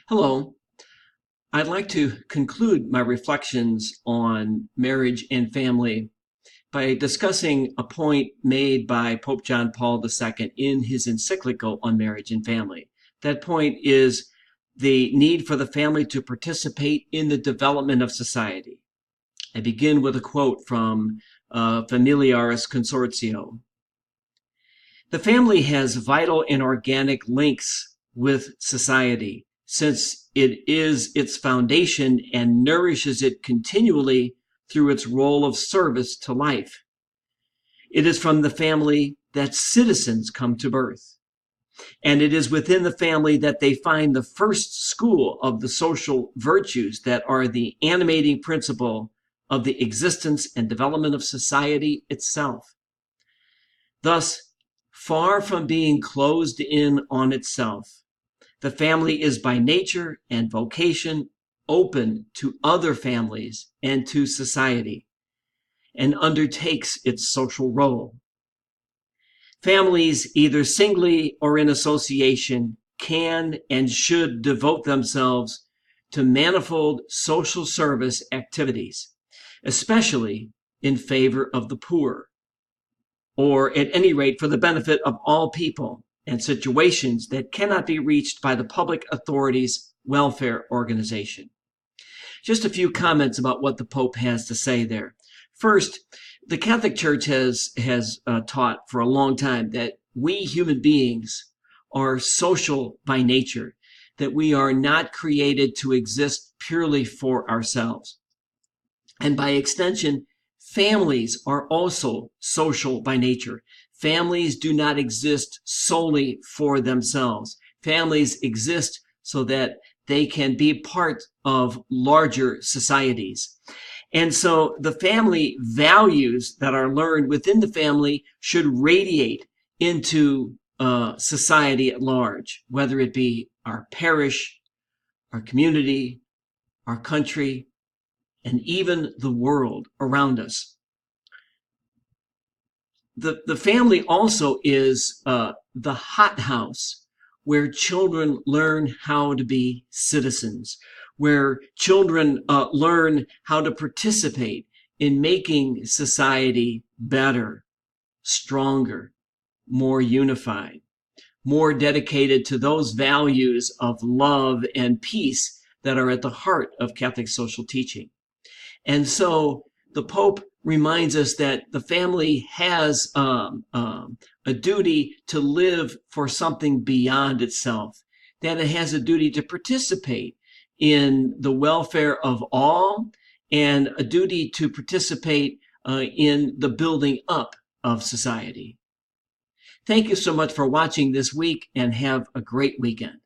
Hello. I'd like to conclude my reflections on marriage and family by discussing a point made by Pope John Paul II in his encyclical on marriage and family. That point is the need for the family to participate in the development of society. I begin with a quote from Familiaris Consortio. The family has vital and organic links with society, since it is its foundation and nourishes it continually through its role of service to life. It is from the family that citizens come to birth, and it is within the family that they find the first school of the social virtues that are the animating principle of the existence and development of society itself. Thus, far from being closed in on itself, the family is by nature and vocation open to other families and to society, and undertakes its social role. Families, either singly or in association, can and should devote themselves to manifold social service activities, especially in favor of the poor, or at any rate for the benefit of all people and situations that cannot be reached by the public authorities' welfare organization. Just a few comments about what the Pope has to say there. First, the Catholic Church has taught for a long time that we human beings are social by nature, that we are not created to exist purely for ourselves. And by extension, families are also social by nature. Families do not exist solely for themselves. Families exist so that they can be part of larger societies. And so the family values that are learned within the family should radiate into society at large, whether it be our parish, our community, our country, and even the world around us. The family also is the hothouse where children learn how to be citizens, where children learn how to participate in making society better, stronger, more unified, more dedicated to those values of love and peace that are at the heart of Catholic social teaching. And so the Pope reminds us that the family has a duty to live for something beyond itself, that it has a duty to participate in the welfare of all, and a duty to participate in the building up of society. Thank you so much for watching this week, and have a great weekend.